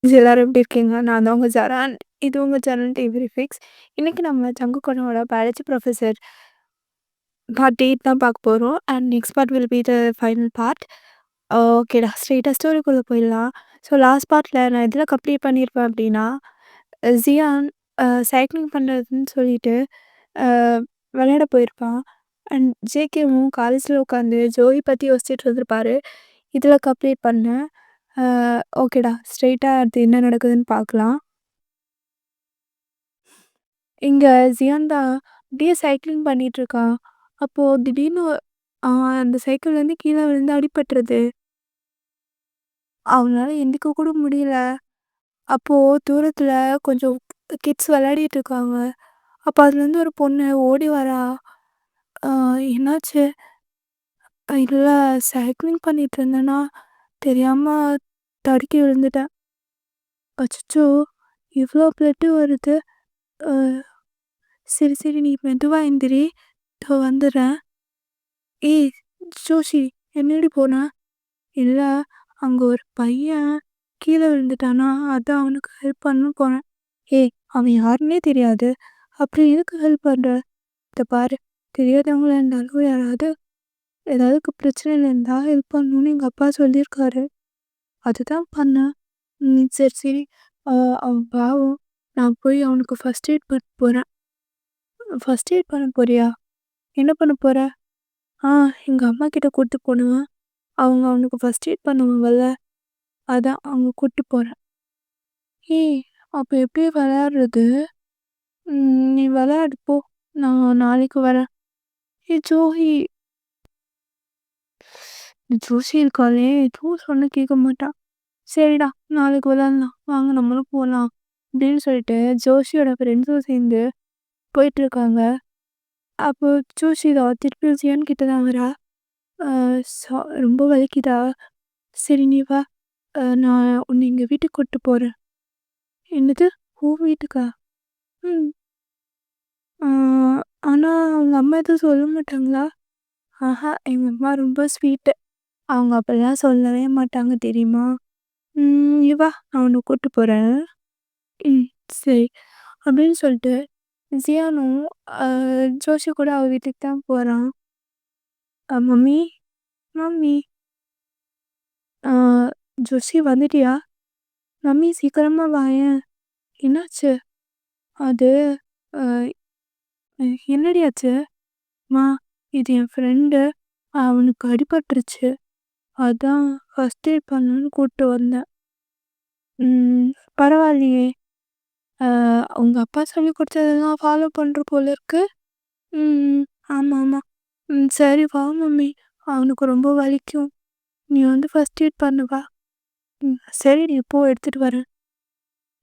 எல்லாரும் எப்படி இருக்கீங்க? நான் தான் உங்க ஜரான். இது உங்க ஜரான் டிவி ஃபிக்ஸ். இன்னைக்கு நம்ம சங்குக்கனோட பயாலஜி ப்ரொஃபசர் பார்ட் 8 தான் பார்க்க போறோம். And next part will be the final part. ஓகேடா, ஸ்ட்ரெயிட்டா ஸ்டோரிக்குள்ள போயிடலாம். ஸோ லாஸ்ட் பார்ட்ல நான் எதில கம்ப்ளீட் பண்ணியிருப்பேன் அப்படின்னா, ஜியான் சைக்கிளிங் பண்ணுறதுன்னு சொல்லிட்டு அ விளையாட போயிருப்பான். அண்ட் ஜேகேவும் காலேஜில உட்காந்து ஜோய் பத்தி யோசிச்சுட்டு இருந்திருப்பாரு. இதில கம்ப்ளீட் பண்ணேன். அ ஓகேடா, ஸ்ட்ரெயிட்டா அடுத்து என்ன நடக்குதுன்னு பார்க்கலாம். இங்க ஜியான் தான் அப்படியே சைக்கிளிங் பண்ணிட்டுருக்கான். அப்போ திடீர்னு அ அந்த சைக்கிள்லேருந்து கீழ விழுந்து அடிபட்டுருது. அவனால எந்திரிக்க கூட முடியல. அப்போ தூரத்துல கொஞ்சம் கிட்ஸ் விளையாடிட்டு இருக்காங்க. அப்போ அதுலேருந்து ஒரு பொண்ணு ஓடி வரா. "அ என்னாச்சு?" "இல்ல, சைக்கிளிங் பண்ணிட்டு இருந்தேனா, தெரியாம தடுக்கி விழுந்துட்டேன்." "அச்சச்சோ! இவ்ளோ பிளட் வருது." "அ சரி, சரி, நீ மெதுவா எந்திரி. இதோ வந்துர்றேன்." "ஏய் ஜோஷி, எங்கடி போன?" "இல்ல, அங்க ஒரு பையன் கீழ விழுந்துட்டானா, அதான் அவனுக்கு ஹெல்ப் பண்ண போனேன்." "ஏய், அவன் யாருன்னே தெரியாது. அப்புறம் எதுக்கு ஹெல்ப் பண்ற? இத பாரு, தெரியாதவங்களா இருந்தாலும் யாராவது ஏதாவது பிரச்சனையில இருந்தா ஹெல்ப் பண்ணணும்னு எங்க அப்பா சொல்லியிருக்காரு. அதுதான் பண்ணேன்." சரி, சரி. அ அவன் பாவம். நான் போய் அவனுக்கு ஃபர்ஸ்ட் எய்ட் பண்ண போறேன்." "ஃபர்ஸ்ட் எய்ட் பண்ண போறியா? என்ன பண்ண போற?" "ஆ, எங்க அம்மாகிட்ட கூட்டு போனேன். அவங்க அவனுக்கு ஃபர்ஸ்ட் எய்ட் பண்ணுவாங்கல்ல, அதான் அங்க கூட்டு போறேன்." "ஏய், அப்ப எப்படி விளையாடுறது?" நீ விளையாடு போ. நான் நாளைக்கு வரேன்." "ஏய் ஜோஹி." இந்த ஜோஷி இருக்காளே, எதுவும் சொன்னா கேட்க மாட்டா. "சரிடா, நாளைக்கு விளையாடலாம். வாங்க நம்மளும் போலாம்." அப்படின்னு சொல்லிட்டு ஜோஷியோட ஃப்ரெண்ட்ஸும் சேர்ந்து போயிட்டுருக்காங்க. அப்போ ஜோஷி தான் திருப்பி ஜியான் கிட்ட தான் வரா. "அ சா ரொம்ப வலிக்குதா? சரி நீ வா. நான் உன்னை எங்க வீட்டுக்கு கூட்டு போறேன்." "என்னது? உன் வீட்டுக்கா?" "ம். ஆ ஆனா அவங்க அம்மா எதுவும் சொல்ல மாட்டாங்களா?" "ஆஹா, எங்க அம்மா ரொம்ப ஸ்வீட்டு. அவங்க அப்படிலாம் சொல்லவே மாட்டாங்க தெரியுமா?" நீ வா, நான் உன்னை கூட்டு போறேன்." "ம், சரி." அப்படின்னு சொல்லிட்டு ஜியானும் அ ஜோஷி கூட அவ வீட்டுக்கு தான் போறான். மம்மி, மம்மி, அ ஜோஷி வந்துட்டியா? மம்மி சீக்கிரமா வாயேன்." "என்னாச்சு?" "அது அ என்னடி ஆச்சு?" "ம்மா, இது என் ஃப்ரெண்டு. அவனுக்கு அடிபட்டுருச்சு. அதான் ஃபர்ஸ்ட் எய்ட் பண்ணணும்னு கூப்பிட்டு வந்தேன்." "ம், பரவாயில்லையே. அ உங்க அப்பா சொல்லிக் கொடுத்ததெல்லாம் ஃபாலோ பண்ற போல இருக்கு." "ம், ஆமா, ஆமா." சரி வா மம்மி. அவனுக்கு ரொம்ப வலிக்கும். நீ வந்து ஃபர்ஸ்ட் எய்ட் பண்ணு வா." சரிடி, போ எடுத்துட்டு வரேன்."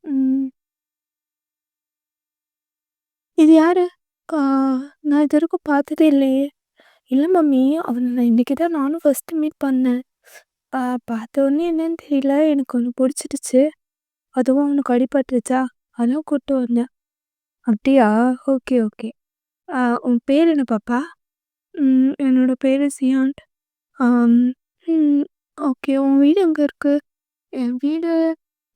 ம். "இது யாரு? ஆ நான் இதுவரைக்கும் பார்த்ததே இல்லையே." "இல்ல மம்மி, அவன நான் இன்னைக்கு தான் நானும் ஃபர்ஸ்ட்டு மீட் பண்ணேன். ஆ பார்த்தோனே என்னன்னு தெரியல, எனக்கு அவன புடிச்சிடுச்சு. அதுவும் அவனுக்கு அடிபட்டுருச்சா, அதான் கூட்டு வந்தேன்." "அப்படியா? Okay, okay. உன் பேர் என்ன பாப்பா?" என்னோட பேரு சியான்." ஆம். ம். ஓகே. உன் வீடு எங்க இருக்கு?" "என் வீடு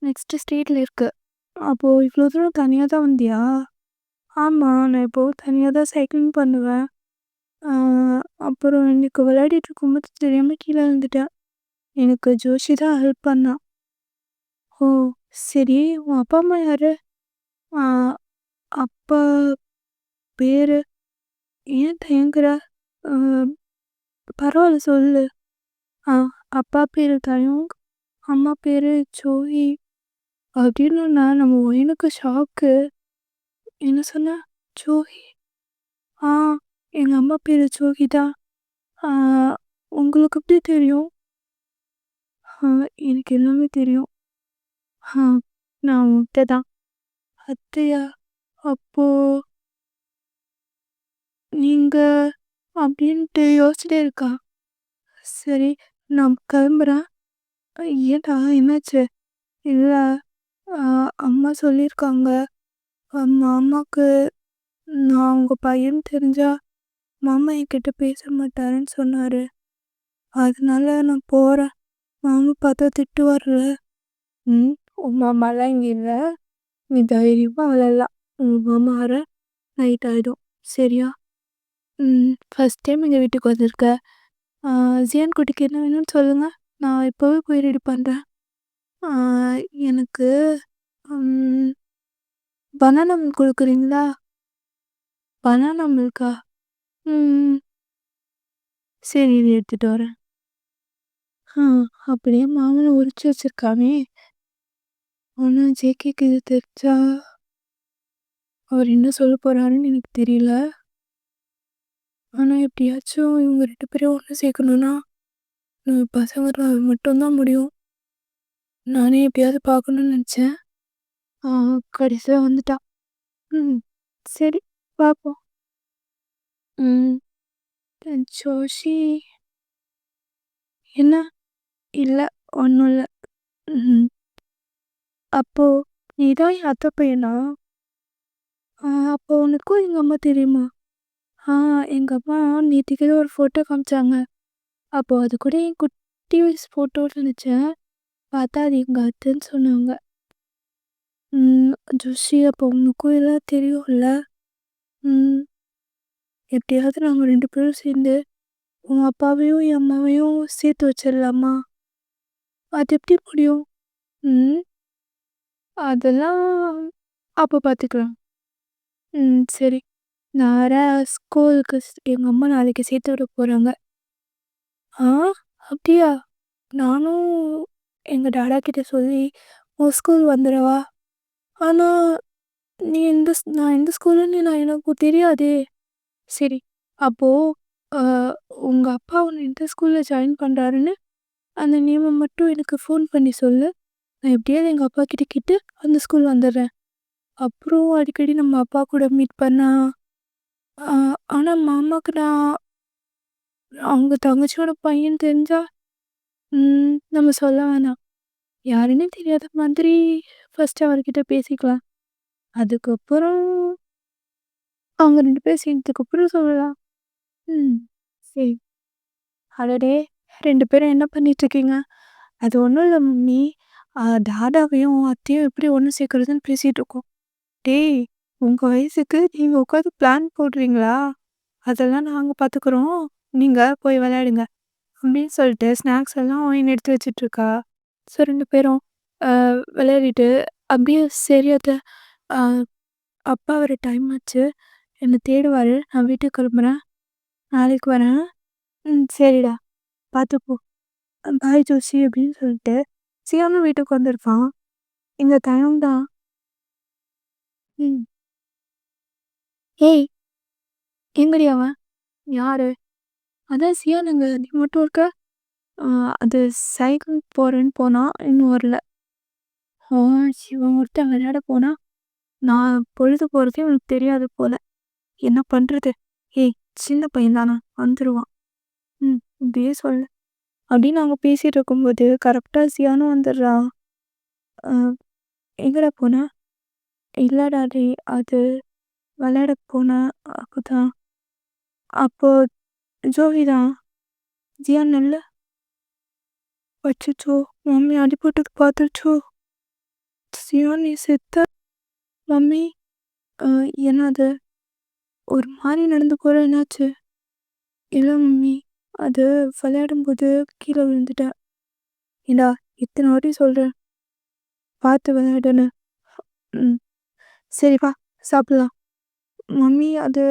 நெக்ஸ்ட் ஸ்ட்ரீட்ல இருக்கு." "அப்போ இவ்வளோ தூரம் தனியா தான் வந்தியா?" "ஆமா, நான் எப்பவும் தனியா தான் சைக்கிளிங் பண்ணுவேன். ஆ அப்புறம் இன்னைக்கு விளையாடிட்டு இருக்கும்போது தெரியாம கீழ விழுந்துட்டேன். எனக்கு ஜோஷி தான் ஹெல்ப் பண்ணா." "ஓ! சரி. உன் அப்பா, அம்மா யாரு?" "ஆ அப்பா பேரு." "ஏன் தயங்குற? ஆ பரவால்ல சொல்லு." "ஆ அப்பா பேரு தயோங், அம்மா பேரு ஜோயி." அப்படின்னோன நம்ம பையனுக்கு ஷாக்கு. "என்ன சொன்ன? ஜோஹி?" "ஆ, எங்க அம்மா பேரு ஜோகி தான்." "ஆ உங்களுக்கு எப்படி தெரியும்?" "ஆ எனக்கு எல்லாமே தெரியும்." "ஆ நான் உன் அத்தை தான்." "அத்தையா? அப்போ நீங்க?" அப்படின்ட்டு யோசிச்சுட்டே இருக்கா. "சரி, நான் கிளம்புறேன்." "ஏன்டா என்னாச்சு?" "இல்ல, ஆ அம்மா சொல்லியிருக்காங்க. மாமாக்கு நான் உங்க பையன்னு தெரிஞ்சா மாமா என்கிட்ட பேச மாட்டாருன்னு சொன்னாரு. அதனால நான் போறேன். மாமா பார்த்தா திட்டுவார்ல." "ம், உன் மாமாலாம் இங்க இல்ல. நீ தைரியமா விளையாடலாம். உங்க மாமா வர நைட் ஆயிடும். சரியா? ஃபர்ஸ்ட் டைம் எங்க வீட்டுக்கு வந்திருக்க. ஜியான் குட்டிக்கு என்ன வேணும்னு சொல்லுங்க. நான் இப்போவே போய் ரெடி பண்றேன். ஆ எனக்கு ம் பனானா மில்க் குடுக்குறீங்களா? பனானா மில்க்கா? ம். சரி இரு எடுத்துட்டு வரேன். ஆ அப்படியே மாமன உரிச்சு வச்சிருக்கானே! ஆனா ஜேகேக்கு இது தெரிஞ்சா, அவர் என்ன சொல்லப் போறாருன்னு எனக்கு தெரியல. ஆனா எப்படியாச்சும் இவங்க 2 பேரையும் ஒண்ணு சேர்க்கணும்னா, பசங்களால மட்டும் தான் முடியும். நானே எப்படியாவது பார்க்கணும்னு நெனச்சேன். ஆ கடைசியா வந்துட்டான். ம். சரி பார்ப்போம். ம். ஜோஷி என்ன? இல்ல. ஒண்ணும் இல்ல. ம். அப்போ நீ தான் என் அத்தை பையனா? அப்போ உனக்கும் எங்க அம்மா தெரியுமா? ஆ எங்க அம்மா நேத்திக்கு ஏதோ ஒரு ஃபோட்டோ காமிச்சாங்க. அப்போ அது கூட என் குட்டி வயசு ஃபோட்டோன்னு நெனச்சேன். பார்த்தா அது எங்க அத்தைன்னு சொன்னாங்க. ம். ஜோஷி அப்போ உனக்கும் எல்லாம் தெரியும்ல? ம். எப்படியாவது நாங்க 2 பேரும் சேர்ந்து உன் அப்பாவையும், என் அம்மாவையும் சேர்த்து வச்சிடலாமா? அது எப்படி முடியும்? ம். அதெல்லாம் அப்ப பார்த்துக்கலாம். சரி. நான் வேற ஸ்கூலுக்கு எங்க அம்மா நாளைக்கு சேர்த்து விட போறாங்க. ஆ! அப்படியா? நானும் எங்க டாடா கிட்ட சொல்லி உன் ஸ்கூல் வந்துடவா? ஆனா, நீ நான் எந்த ஸ்கூலுன்னு எனக்கு தெரியாதே! சரி. அப்போ அ உங்க அப்பா உன்ன எந்த ஸ்கூல்ல ஜாயின் பண்றாருன்னு அந்த நேம மட்டும் எனக்கு ஃபோன் பண்ணி சொல்லு. நான் எப்படியாவது எங்க அப்பா கிட்ட கேட்டு அந்த ஸ்கூல் வந்துடுறேன். அப்புறம் அடிக்கடி நம்ம அப்பா கூட மீட் பண்ணா ஆ ஆனா மாமாக்கு நான் அவங்க தங்கச்சியோட பையன் தெரிஞ்சா, நம்ம சொல்ல வேணாம். யாருன்னே தெரியாத மாதிரி ஃபர்ஸ்ட்டு அவர்கிட்ட பேசிக்கலாம். அதுக்கப்புறம் அவங்க 2 பேரும் சேர்ந்ததுக்கப்புறம் சொல்லலாம். ம். சரி. அடடே! 2 பேரும் என்ன பண்ணிட்டுருக்கீங்க? அது ஒண்ணும் இல்ல மம்மி. டாடாவையும் அத்தையும் எப்படி ஒண்ணு சேர்க்கறதுன்னு பேசிட்டு இருக்கோம். டேய்! உங்க வயசுக்கு நீங்க உட்காந்து பிளான் போடுறீங்களா? அதெல்லாம் நாங்க பார்த்துக்குறோம். நீங்க போய் விளையாடுங்க. அப்படின்னு சொல்லிட்டு ஸ்நாக்ஸ் எல்லாம் ஒயின் எடுத்து வச்சுட்ருக்கா. ஸோ 2 பேரும் அ விளையாடிட்டு அப்படியே சரி அத்த, அ அப்பா வர டைம் ஆச்சு. என்ன தேடுவாரு. நான் வீட்டுக்கு கிளம்புறேன். நாளைக்கு வரேன். சரிடா. பார்த்து போ. பாய் ஜோஷி அப்படின்னு சொல்லிட்டு சியானும் வீட்டுக்கு வந்திருக்கான். இந்த டைம் தான். ம். ஏய்! எங்கடி அவன்? யாரு? அதான் சியானுங்க. நீ மட்டும் இருக்க? அ அது சைக்கிள் போறேன்னு போனான். இன்னும் வரல. ஆ இவன் ஒருத்தன் விளையாட போனா, நான் பொழுது போறதே இவனுக்கு தெரியாது போல. என்ன பண்றது? ஏய்! சின்ன பையன் தான வந்துருவான். இப்படியே சொல்லு. அப்படின்னு நாங்க பேசிட்டு இருக்கும்போது கரெக்ட்டா சியானும் வந்துடுறான். அ எங்கடா போன? இல்லடா டேய் அது விளையாட போனேன். அப்பதான் அப்போ ஜோவி தான். ஜியான் நில்லு. அச்சச்சோ! மம்மி அடிபட்டது பார்த்துருச்சோ! சியான் நீ செத்த. மம்மி அ என்னது? ஒரு மாரி நடந்து போற என்னாச்சு? இல்ல மம்மி. அது விளையாடும்போது கீழ விழுந்துட்டேன். ஏன்டா எத்தன வாட்டி சொல்றேன். பார்த்து விளையாடுன்னு. ம். சரி வா சாப்பிடலாம். மம்மி அது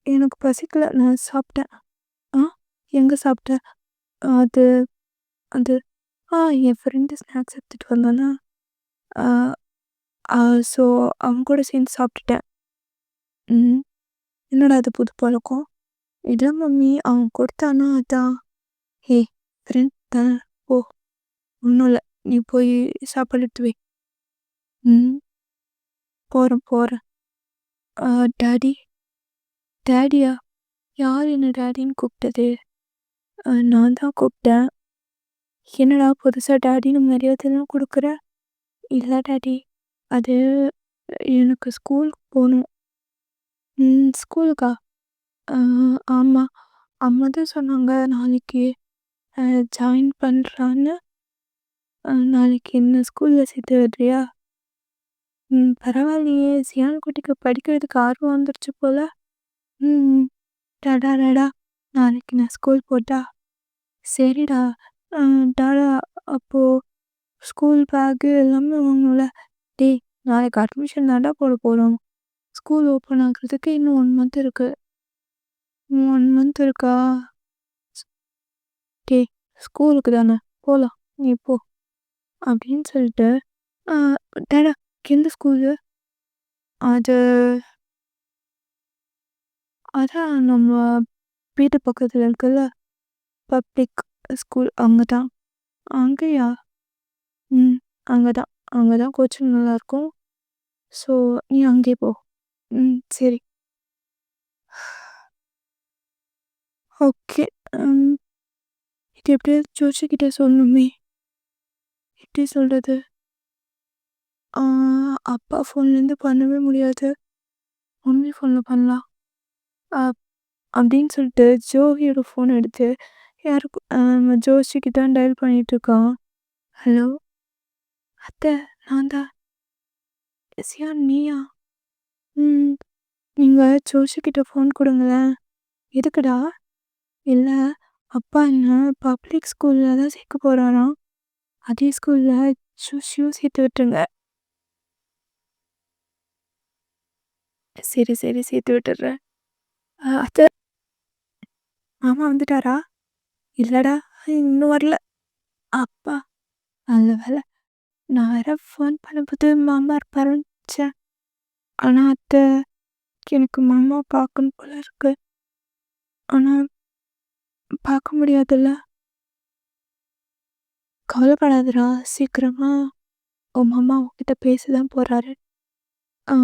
எனக்கு பசிக்கல. நான் சாப்பிட்டேன். ஆ எங்க சாப்பிட்ட? அது அது என் ஃப்ரெண்டு ஸ்நாக்ஸ் எடுத்துட்டு வந்தானா, ஆ ஆ ஸோ அவன் கூட சேர்ந்து சாப்பிட்டுட்டேன். ம். என்னடா இது புது பழக்கம்? இல்ல மம்மி அவன் கொடுத்தானா அதான். ஏய் ஃப்ரெண்ட் தான போ. ஒண்ணும் இல்ல. நீ போய் சாப்பாடு எடுத்து வை. ம். போறேன், போறேன். ஆ டாடி டாடியா? யார் என்ன டாடின்னு கூப்பிட்டது? நான் தான் கூப்பிட்டேன். என்னடா புதுசா டாடின்னு மரியாதைலாம் குடுக்குற? இல்ல டாடி. அது எனக்கு ஸ்கூலுக்கு போணும். ஸ்கூலுக்கா? அ ஆமா. அம்மா தான் சொன்னாங்க நாளைக்கு அ ஜாயின் பண்றான்னு. நாளைக்கு என்ன ஸ்கூல்ல சேர்த்து விடுறியா? பரவாயில்லையே! சியான் குட்டிக்கு படிக்கிறதுக்கு ஆர்வம் வந்துருச்சு போல. ம். டடா! நாளைக்கு நான் ஸ்கூல் போட்டா? சரிடா. அ டாடா அப்போ ஸ்கூல் பேக்கு எல்லாமே வாங்கணும்ல. டேய்! நாளைக்கு அட்மிஷன் தான்டா போட போறோம். ஸ்கூல் ஓப்பன் ஆகுறதுக்கு இன்னும் 1 மந்த் இருக்கு. 1 மந்த் இருக்கா? டேய்! ஸ்கூலுக்கு தானே போலாம். நீ போ. அப்படின்னு சொல்லிட்டு, அ டாடா எந்த ஸ்கூலு? அது அதான் நம்ம வீட்டு பக்கத்துல இருக்குல்ல. பப்ளிக் ஸ்கூல் அங்க தான். அங்கயா? ம். அங்க தான். அங்க தான் கோச்சிங் நல்லாயிருக்கும். ஸோ நீ அங்கேயே போ. சரி. ஓகே. ம். இது எப்படியாவது ஜோஷிக்கிட்ட சொல்லணுமே! எப்படி சொல்றது? ஆ அப்பா ஃபோன்லேருந்து பண்ணவே முடியாது. மம்மி ஃபோன்ல பண்ணலாம். அ அப்படின்னு சொல்லிட்டு ஜோவியோட ஃபோன் எடுத்து யாருக்கு ஜோஷிக்கு தான் டயல் பண்ணிட்டுருக்கான். ஹலோ! அத்தை நான் தான். சியான் நீயா? ம். நீங்க ஜோஷிக்கிட்ட ஃபோன் குடுங்களேன். எதுக்குடா? இல்ல, அப்பா என்ன பப்ளிக் ஸ்கூல்ல தான் சேர்க்க போறாராம். அதே ஸ்கூல்ல ஜோஷியும் சேர்த்து விட்டுருங்க. சரி சேர்த்து விட்டுர்றேன். அத்தை மாமா வந்துட்டாரா? இல்லடா, இன்னும் வரல. அப்பா நல்ல வேளை. நான் வேற ஃபோன் பண்ணும்போது மாமா இருப்பாருன்னு நெனச்சேன். ஆனா அத்தை எனக்கு மாமா பார்க்கணும் போல இருக்கு. ஆனா பார்க்க முடியாதுல்ல. கவலைப்படாதடா, சீக்கிரமா உன் மாமா உன்கிட்ட பேச தான் போறாரு. ஆ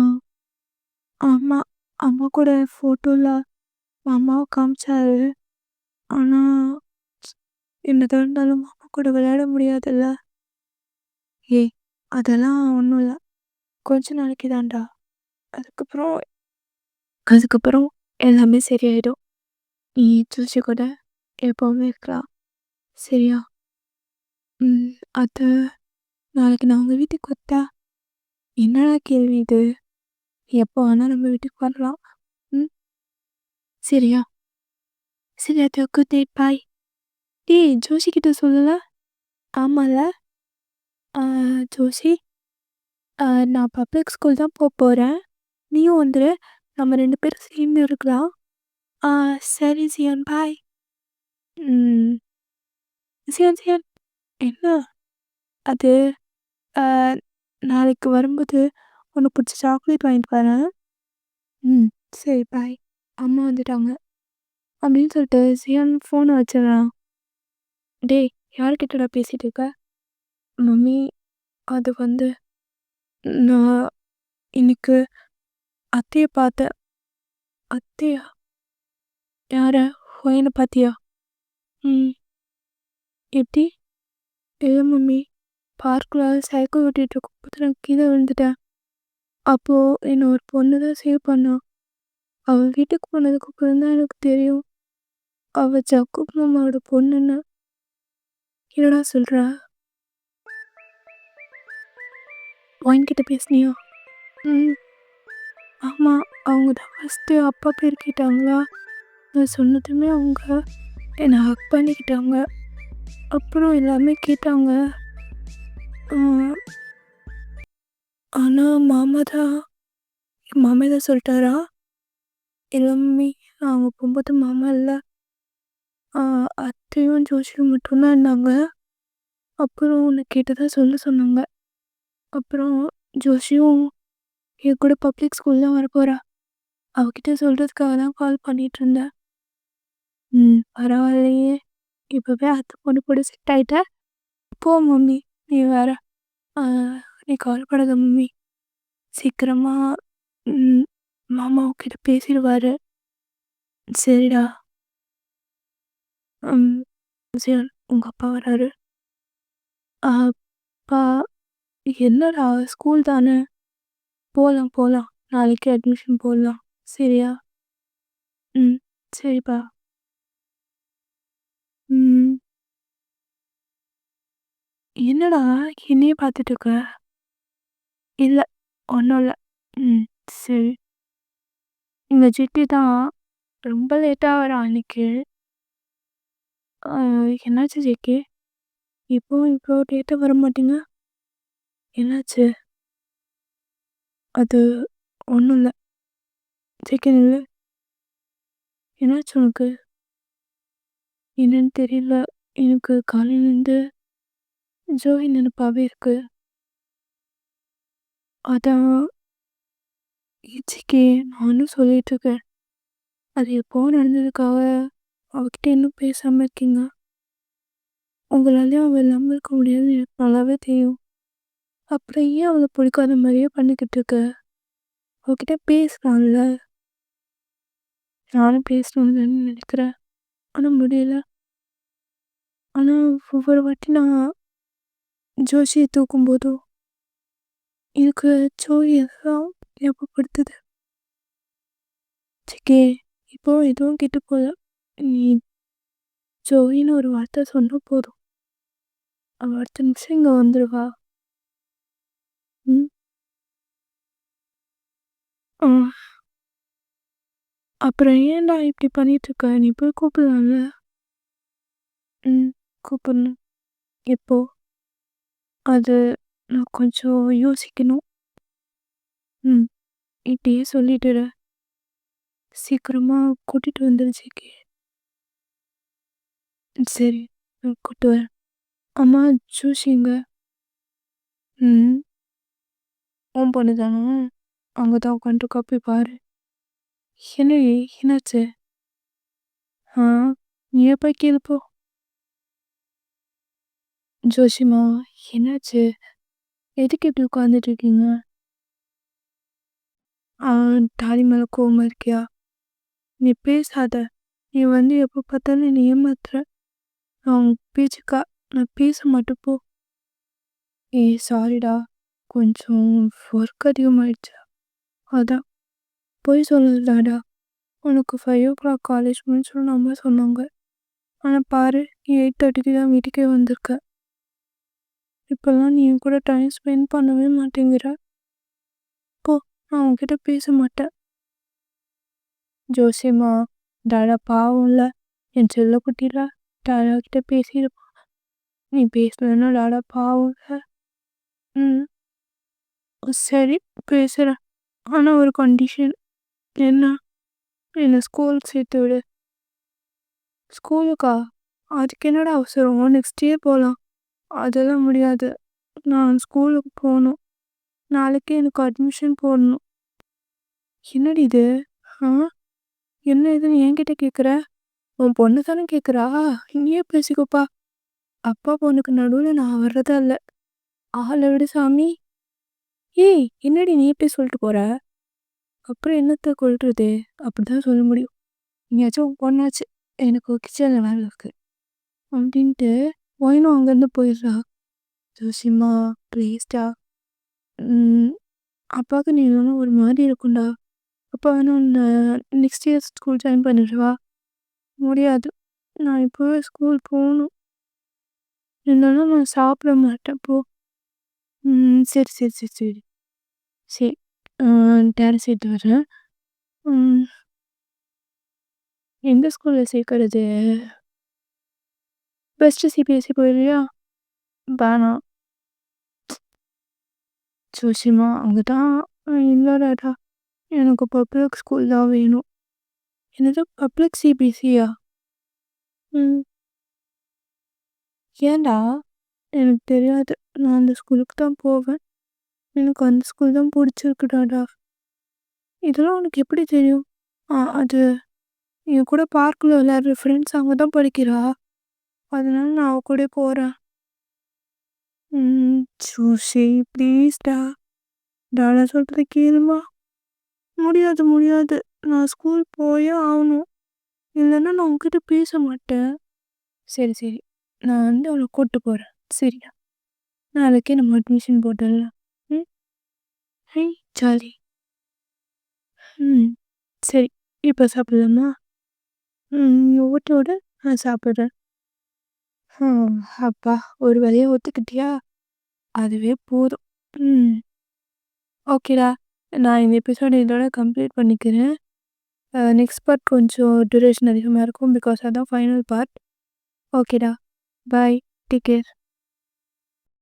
ஆமா. அம்மா கூட ஃபோட்டோல மாமாவ காமிச்சாரு. ஆனா என்னதான் இருந்தாலும் மாமா கூட விளையாட முடியாதுல்ல. ஏய்! அதெல்லாம் ஒண்ணும் இல்ல. கொஞ்ச நாளைக்கு தான்டா. அதுக்கப்புறம் அதுக்கப்புறம் எல்லாமே சரியாயிடும். நீ ஜூசி கூட எப்பவுமே இருக்கலாம். சரியா? ம். அது நாளைக்கு நான் உங்க வீட்டுக்கு வரட்டா? என்னடா கேள்வி இது? எப்போ வேணா நம்ம வீட்டுக்கு வரலாம். ம். சரியா? சரி அது குட் நைட் பாய். டேய்! ஜோஷி கிட்ட சொல்லல? ஆமால்ல? ஆ ஜோஷி, நான் பப்ளிக் ஸ்கூல் தான் போறேன். நீயும் வந்துரு. நம்ம 2 பேரும் சேர்ந்து இருக்கலாம். ஆ சரி சியான் பாய். ம். சியான் என்ன? அது அ நாளைக்கு வரும்போது உனக்கு பிடிச்ச சாக்லேட் வாங்கிட்டு வரேன். ம். சரி பாய். அம்மா வந்துட்டாங்க. அப்படின்னு சொல்லிட்டு சியான் ஃபோனை வச்சிடுறான். டேய்! யார்கிட்டடா பேசிட்டு இருக்க? மம்மி அது வந்து நான் இன்னைக்கு அத்தைய பார்த்தேன். அத்தையா? யார? பையன பார்த்தியா? ம். எப்படி? இல்ல மம்மி. பார்க்ல சைக்கிள் ஓட்டிட்டு இருக்கும்போது நான் கீழே விழுந்துட்டேன். அப்போ என்ன ஒரு பொண்ணு தான் சேவ் பண்ணா. அவ வீட்டுக்கு போனதுக்கு அப்புறம் தான் எனக்கு தெரியும். அவ ஜக்கூப் மாமாவோட பொண்ணுன்னு. என்னடா சொல்ற? கிட்ட பேசுனியா? ம். ஆமா. அவங்க தான் ஃபர்ஸ்ட்டு அப்பா பேர் கேட்டாங்களா? நான் சொன்னதுமே அவங்க என்ன ஹக் பண்ணிக்கிட்டாங்க. அப்புறம் எல்லாமே கேட்டாங்க. அ ஆனா மாமா தான் சொல்லிட்டாரா? இல்ல மம்மி. அவங்க போகும்போது மாமா இல்ல. ஆ அத்தையும் ஜோஷியும் மட்டும் தான் இருந்தாங்க. அப்புறம் உன்ன கேட்டதா சொன்னாங்க. அப்புறம் ஜோஷியும் என் கூட பப்ளிக் ஸ்கூல் தான் வரப்போறா. அவகிட்ட சொல்றதுக்காக தான் கால் பண்ணிட்டுருந்தேன். பரவாயில்லையே! இப்பவே அத்தை பொண்ணு கூட செட் ஆயிட்ட. போ மம்மி. நீ வேற. ஆ நீ கவலைப்படாத மம்மி. சீக்கிரமா ம் மாமா உன்கிட்ட பேசிடுவாரு. சரிடா. ம். சரி உங்க அப்பா வராரு. அப்பா என்னடா ஸ்கூல் தானே. போலாம். நாளைக்கு அட்மிஷன் போடலாம். சரியா? ம். சரிப்பா. ம். என்னடா என்னையே பார்த்துட்டு இருக்க? இல்ல, ஒண்ணும் இல்ல. ம். சரி. எங்க சித்தி தான் ரொம்ப லேட்டா வரா அன்னைக்கு. அ என்னாச்சு ஜிக்கி? இப்பவும் இவ்ளோ லேட்டா வரமாட்டீங்க? என்னாச்சு? அது ஒண்ணும் இல்ல. ஜிக்கி நில்லு. என்னாச்சு உனக்கு? என்னன்னு தெரியல. எனக்கு காலையிலேருந்து ஜோவி நெனப்பாவே இருக்கு. அதான் ஜிக்கி நானும் சொல்லிட்டு இருக்கேன். அது எப்போ நடந்ததுக்காக அவகிட்ட இன்னும் பேசாம இருக்கீங்க. உங்களாலயும் அவ இல்லாம இருக்க முடியாதுன்னு எனக்கு நல்லாவே தெரியும். அப்புறம் ஏன் அவள பிடிக்காத மாதிரியே பண்ணிக்கிட்டு இருக்க? அவகிட்ட பேசலாம்ல. நானும் பேசணும்னு தானே நினைக்கிறேன். ஆனா முடியல. ஆனா ஒவ்வொரு வாட்டி நான் ஜோஷியை தூக்கும்போதும் எனக்கு ஜோய் எல்லாம் ஞாபகப்படுத்துது. சிக்கே, இப்போ எதுவும் கெட்டு போல. நீ ஜோயின்னு ஒரு வார்த்தை சொன்னா போதும். அவள் அடுத்த நிமிஷம் இங்கே வந்துடுவா. ம். ஆ. அப்புறம் ஏன்டா இப்படி பண்ணிட்டு இருக்க? நீ போய் கூப்பிடலாம்ல. ம். கூப்பிடணும். எப்போ? அது நான் கொஞ்சம் யோசிக்கணும். ம். இப்படியே சொல்லிட்டுரு. சீக்கிரமா கூட்டிட்டு வந்துரு ஜிக்கி. சரி, நான் கூட்டு வரேன். அம்மா ஜூஷிங்க. ம். உன் பொண்ணு தானே? அங்கே தான் உட்காந்துருக்கா, போய் பாரு. என்னடி என்னாச்சு? ஆ, நீயே போய் கீழே போ. ஜோஷிமா, என்னாச்சு? எதுக்கு இப்படி உட்காந்துட்டு இருக்கீங்க? ஆ, தாலி மேலே கோவமா இருக்கியா? நீ பேசாத. நீ வந்து எப்போ பார்த்தாலும் என்னை ஏமாத்துற. நான் உன் பேச்சுக்கா நான் பேச மாட்டேன் போ. ஏய் சாரிடா, கொஞ்சம் ஒர்க் அதிகமாயிடுச்சு. அதான் போய் சொல்லலடா. உனக்கு 5 o'clock காலேஜ் முடிஞ்சிடும்னு அம்மா சொன்னாங்க. ஆனால் பாரு, நீ 8:30க்கு தான் வீட்டுக்கே வந்திருக்க. இப்போல்லாம் நீ என் கூட டைம் ஸ்பெண்ட் பண்ணவே மாட்டேங்கிற. போ, நான் உன்கிட்ட பேச மாட்டேன். ஜோசியம்மா, டாடா பாவம்ல, என் செல்ல குட்டில டாடா கிட்ட பேசியிருப்பான். நீ பேசலன்னா டாடா பாவம்ல. ம். சரி, பேசுகிறேன். ஆனால் ஒரு கண்டிஷன். என்ன? என்னை ஸ்கூலுக்கு சேர்த்து விடு. ஸ்கூலுக்கா? அதுக்கு என்னடா அவசரம்? நெக்ஸ்ட் இயர் போகலாம். அதெல்லாம் முடியாது. நான் ஸ்கூலுக்கு போகணும். நாளைக்கே எனக்கு அட்மிஷன் போடணும். என்னடி இது? ஆ, என்ன இதுன்னு என்கிட்ட கேட்குற? உன் பொண்ணு தானே கேட்குறா? நீயே பேசிக்கோப்பா. அப்பா பொண்ணுக்கு நடுவில் நான் வர்றதா இல்லை. ஆளை விடு சாமி. ஏய், என்னடி நீ இப்படி சொல்லிட்டு போற? அப்புறம் என்னத்தை கொள்றது? அப்படிதான் சொல்ல முடியும். நீயாச்சும் உன் பொண்ணாச்சு. எனக்கு கிச்சனில் வேலை இருக்கு அப்படின்ட்டு ஒயினும் அங்கேருந்து போயிடுறா. ஜோசிம்மா, ப்ளீஸ்டா. அப்பாவுக்கு நீ இல்லைன்னா ஒரு மாதிரி இருக்கும்டா. அப்பா வேணும் நெக்ஸ்ட் இயர் ஸ்கூல் ஜாயின் பண்ணிடுவா. முடியாது. நான் இப்போவே ஸ்கூல் போகணும். இல்லைன்னா நான் சாப்பிட மாட்டேன் போ. சரி சரி சரி சரி சரி. டேரா சேர்த்து வரேன். எந்த ஸ்கூலில் சேர்க்கறது? பெஸ்ட்டு சிபிஎஸ்சி போயிடுறியா? வேணாம். ஜோசிமா, அங்கே தான் இல்லைடாடா. எனக்கு பப்ளிக் ஸ்கூல் தான் வேணும். என்னது பப்ளிக் சிபிஎஸ்சியா? ம். ஏன்டா? எனக்கு தெரியாது. நான் அந்த ஸ்கூலுக்கு தான் போவேன். எனக்கு அந்த ஸ்கூல் தான் பிடிச்சிருக்குடாடா. இதெல்லாம் உனக்கு எப்படி தெரியும்? அது என் கூட பார்க்கில் விளையாடுற ஃப்ரெண்ட்ஸ் அங்கே தான் படிக்கிறா. அதனால நான் அவ கூட போகிறேன். ஜோஷி, ப்ளீஸ்டா. டாடா சொல்கிறத கேளுமா. முடியாது முடியாது. நான் ஸ்கூல் போயே ஆகணும். இல்லைன்னா நான் உங்ககிட்ட பேச மாட்டேன். சரி சரி, நான் வந்து அவளை கூப்பிட்டு போகிறேன். சரியா? நாளைக்கே நம்ம அட்மிஷன் போட்டுடலாம். ம். High, jolly. ம். சரி, இப்போ சாப்பிடலாமா? ஊட்ட விட நான் சாப்பிட்றேன். அப்பா! ஒரு வழியா ஒத்துக்கிட்டியா? அதுவே போதும். ம். ஓகேடா. நான் இந்த எபிசோட இதோட கம்ப்ளீட் பண்ணிக்கிறேன். நெக்ஸ்ட் பார்ட் கொஞ்சம் டியூரேஷன் அதிகமா இருக்கும். பிகாஸ் அதான் ஃபைனல் பார்ட். ஓகேடா. பாய். Take care.